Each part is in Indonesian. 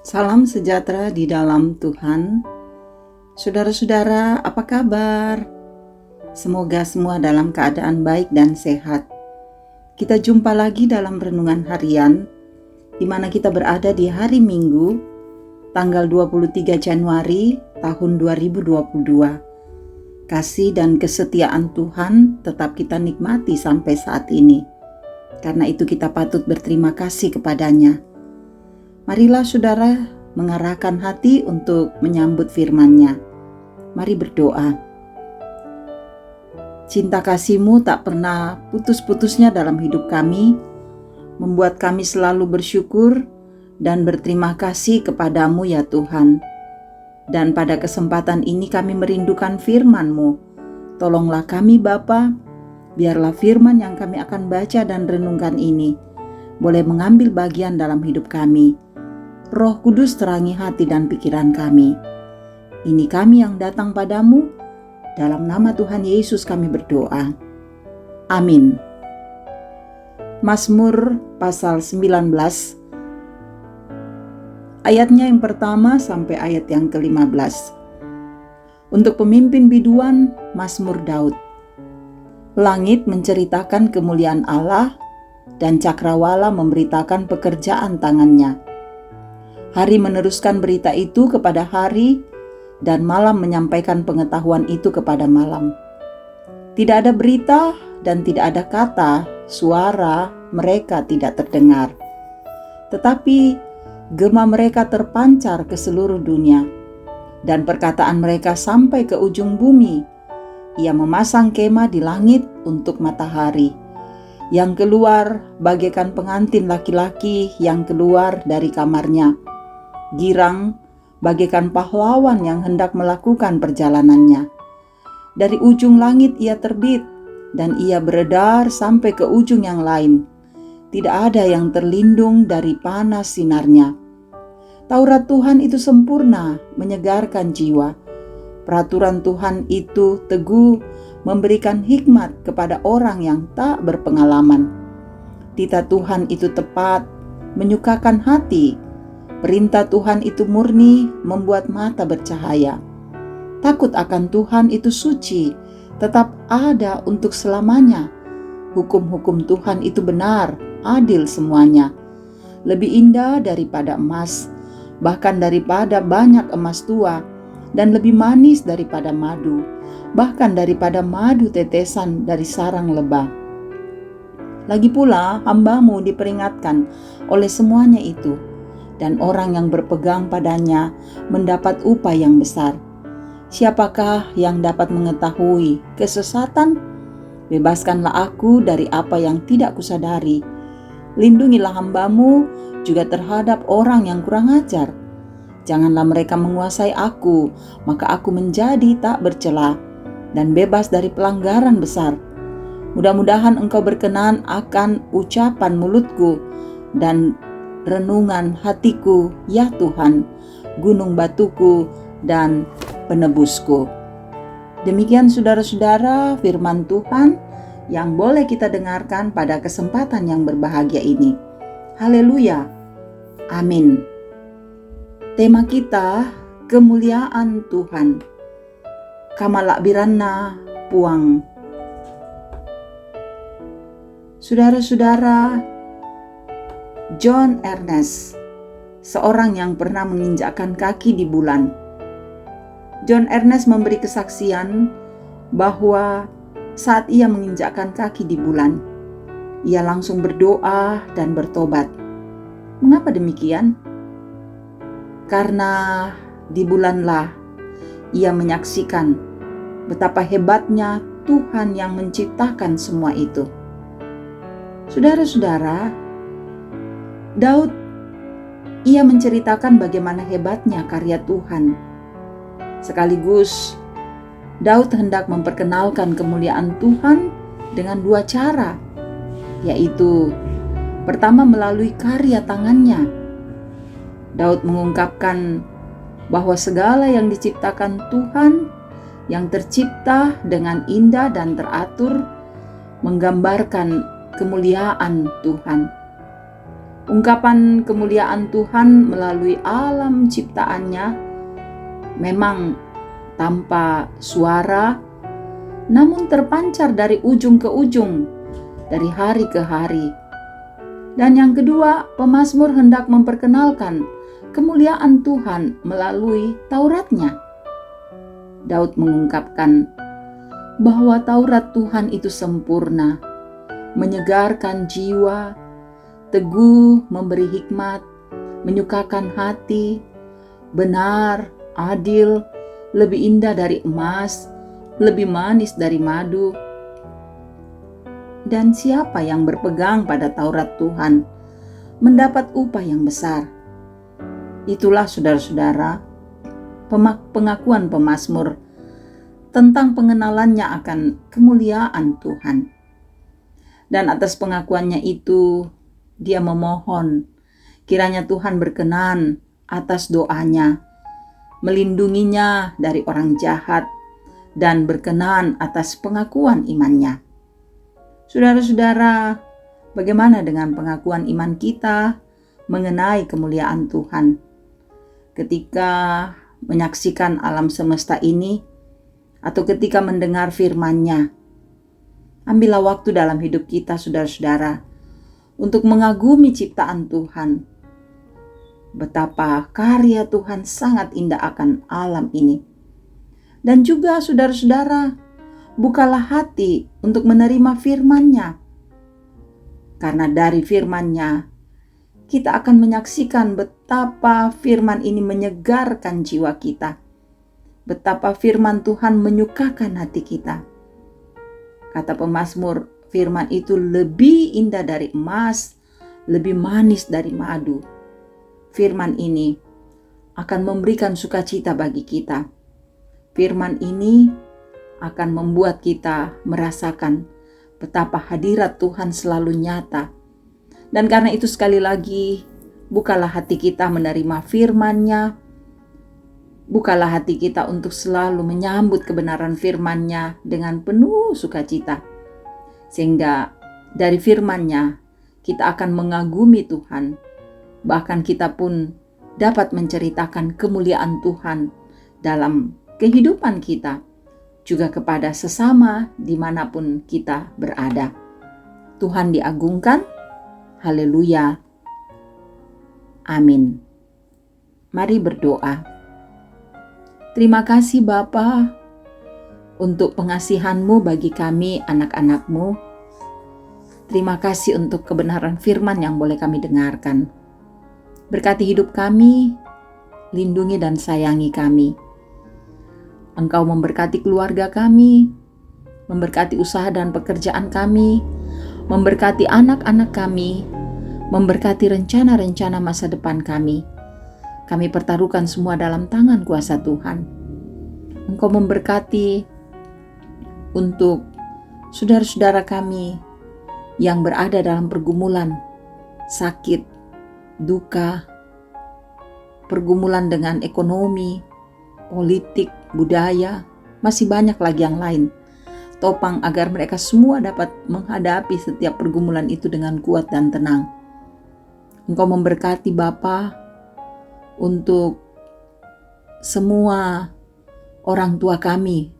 Salam sejahtera di dalam Tuhan. Saudara-saudara, apa kabar? Semoga semua dalam keadaan baik dan sehat. Kita jumpa lagi dalam renungan harian, di mana kita berada di hari Minggu, tanggal 23 Januari tahun 2022. Kasih dan kesetiaan Tuhan tetap kita nikmati sampai saat ini. Karena itu kita patut berterima kasih kepadanya. Marilah saudara mengarahkan hati untuk menyambut firman-Nya. Mari berdoa. Cinta kasih-Mu tak pernah putus-putusnya dalam hidup kami, membuat kami selalu bersyukur dan berterima kasih kepada-Mu ya Tuhan. Dan pada kesempatan ini kami merindukan firman-Mu. Tolonglah kami Bapa, biarlah firman yang kami akan baca dan renungkan ini boleh mengambil bagian dalam hidup kami. Roh Kudus terangi hati dan pikiran kami. Ini kami yang datang padamu, dalam nama Tuhan Yesus kami berdoa. Amin. Mazmur pasal 19, ayatnya yang pertama sampai ayat yang ke-15. Untuk pemimpin biduan, Mazmur Daud. Langit menceritakan kemuliaan Allah, dan cakrawala memberitakan pekerjaan tangannya. Hari meneruskan berita itu kepada hari, dan malam menyampaikan pengetahuan itu kepada malam. Tidak ada berita dan tidak ada kata, suara mereka tidak terdengar. Tetapi gema mereka terpancar ke seluruh dunia, dan perkataan mereka sampai ke ujung bumi. Ia memasang kemah di langit untuk matahari, yang keluar bagaikan pengantin laki-laki yang keluar dari kamarnya. Girang bagaikan pahlawan yang hendak melakukan perjalanannya. Dari ujung langit ia terbit, dan ia beredar sampai ke ujung yang lain. Tidak ada yang terlindung dari panas sinarnya. Taurat Tuhan itu sempurna, menyegarkan jiwa. Peraturan Tuhan itu teguh, memberikan hikmat kepada orang yang tak berpengalaman. Titah Tuhan itu tepat, menyukakan hati. Perintah Tuhan itu murni, membuat mata bercahaya. Takut akan Tuhan itu suci, tetap ada untuk selamanya. Hukum-hukum Tuhan itu benar, adil semuanya. Lebih indah daripada emas, bahkan daripada banyak emas tua, dan lebih manis daripada madu, bahkan daripada madu tetesan dari sarang lebah. Lagi pula hamba-Mu diperingatkan oleh semuanya itu, dan orang yang berpegang padanya mendapat upah yang besar. Siapakah yang dapat mengetahui kesesatan? Bebaskanlah aku dari apa yang tidak kusadari. Lindungilah hamba-Mu juga terhadap orang yang kurang ajar. Janganlah mereka menguasai aku, maka aku menjadi tak bercela dan bebas dari pelanggaran besar. Mudah-mudahan Engkau berkenan akan ucapan mulutku dan renungan hatiku, ya Tuhan, gunung batuku dan penebusku. Demikian saudara-saudara firman Tuhan yang boleh kita dengarkan pada kesempatan yang berbahagia ini. Haleluya. Amin. Tema kita, kemuliaan Tuhan. Kamalak Biranna Puang. Saudara-saudara, John Ernest, seorang yang pernah menginjakkan kaki di bulan. John Ernest memberi kesaksian bahwa saat ia menginjakkan kaki di bulan, ia langsung berdoa dan bertobat. Mengapa demikian? Karena di bulanlah ia menyaksikan betapa hebatnya Tuhan yang menciptakan semua itu. Saudara-saudara, Daud, ia menceritakan bagaimana hebatnya karya Tuhan. Sekaligus, Daud hendak memperkenalkan kemuliaan Tuhan dengan dua cara, yaitu pertama melalui karya tangannya. Daud mengungkapkan bahwa segala yang diciptakan Tuhan, yang tercipta dengan indah dan teratur, menggambarkan kemuliaan Tuhan. Ungkapan kemuliaan Tuhan melalui alam ciptaannya memang tanpa suara, namun terpancar dari ujung ke ujung, dari hari ke hari. Dan yang kedua, pemazmur hendak memperkenalkan kemuliaan Tuhan melalui Tauratnya. Daud mengungkapkan bahwa Taurat Tuhan itu sempurna, menyegarkan jiwa, teguh, memberi hikmat, menyukakan hati, benar, adil, lebih indah dari emas, lebih manis dari madu. Dan siapa yang berpegang pada Taurat Tuhan mendapat upah yang besar. Itulah saudara-saudara, pengakuan pemazmur tentang pengenalannya akan kemuliaan Tuhan. Dan atas pengakuannya itu, dia memohon kiranya Tuhan berkenan atas doanya, melindunginya dari orang jahat, dan berkenan atas pengakuan imannya. Saudara-saudara, bagaimana dengan pengakuan iman kita mengenai kemuliaan Tuhan? Ketika menyaksikan alam semesta ini, atau ketika mendengar firman-Nya, ambillah waktu dalam hidup kita, saudara-saudara, untuk mengagumi ciptaan Tuhan. Betapa karya Tuhan sangat indah akan alam ini. Dan juga saudara-saudara, bukalah hati untuk menerima firman-Nya. Karena dari firman-Nya, kita akan menyaksikan betapa firman ini menyegarkan jiwa kita. Betapa firman Tuhan menyukakan hati kita. Kata pemazmur, firman itu lebih indah dari emas, lebih manis dari madu. Firman ini akan memberikan sukacita bagi kita. Firman ini akan membuat kita merasakan betapa hadirat Tuhan selalu nyata. Dan karena itu sekali lagi, bukalah hati kita menerima firman-Nya. Bukalah hati kita untuk selalu menyambut kebenaran firman-Nya dengan penuh sukacita. Sehingga dari firman-Nya kita akan mengagumi Tuhan. Bahkan kita pun dapat menceritakan kemuliaan Tuhan dalam kehidupan kita, juga kepada sesama dimanapun kita berada. Tuhan diagungkan. Haleluya. Amin. Mari berdoa. Terima kasih Bapa untuk pengasihan-Mu bagi kami anak-anak-Mu. Terima kasih untuk kebenaran firman yang boleh kami dengarkan. Berkati hidup kami, lindungi dan sayangi kami. Engkau memberkati keluarga kami, memberkati usaha dan pekerjaan kami, memberkati anak-anak kami, memberkati rencana-rencana masa depan kami. Kami pertaruhkan semua dalam tangan kuasa Tuhan. Engkau memberkati untuk saudara-saudara kami yang berada dalam pergumulan, sakit, duka, pergumulan dengan ekonomi, politik, budaya, masih banyak lagi yang lain. Topang agar mereka semua dapat menghadapi setiap pergumulan itu dengan kuat dan tenang. Engkau memberkati Bapa untuk semua orang tua kami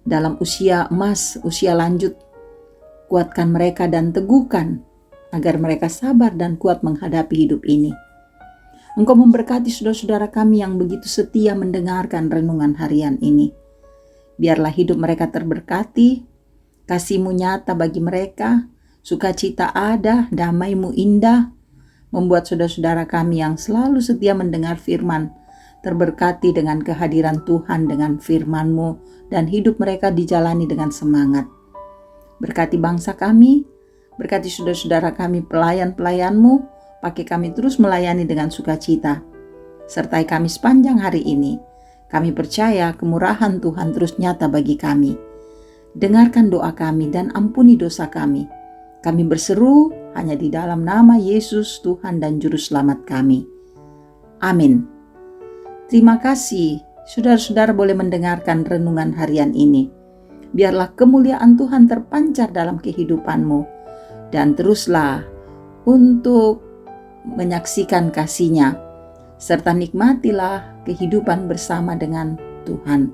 dalam usia emas, usia lanjut. Kuatkan mereka dan teguhkan agar mereka sabar dan kuat menghadapi hidup ini. Engkau memberkati saudara-saudara kami yang begitu setia mendengarkan renungan harian ini. Biarlah hidup mereka terberkati, kasih-Mu nyata bagi mereka, sukacita ada, damai-Mu indah, membuat saudara-saudara kami yang selalu setia mendengar firman, terberkati dengan kehadiran Tuhan dengan firman-Mu, dan hidup mereka dijalani dengan semangat. Berkati bangsa kami, berkati saudara-saudara kami pelayan-pelayan-Mu, pakai kami terus melayani dengan sukacita. Sertai kami sepanjang hari ini. Kami percaya kemurahan Tuhan terus nyata bagi kami. Dengarkan doa kami dan ampuni dosa kami. Kami berseru hanya di dalam nama Yesus Tuhan dan Juru Selamat kami. Amin. Terima kasih, saudara-saudara boleh mendengarkan renungan harian ini. Biarlah kemuliaan Tuhan terpancar dalam kehidupanmu. Dan teruslah untuk menyaksikan kasih-Nya, serta nikmatilah kehidupan bersama dengan Tuhan.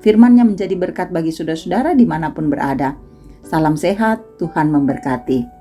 Firman-Nya menjadi berkat bagi saudara-saudara dimanapun berada. Salam sehat, Tuhan memberkati.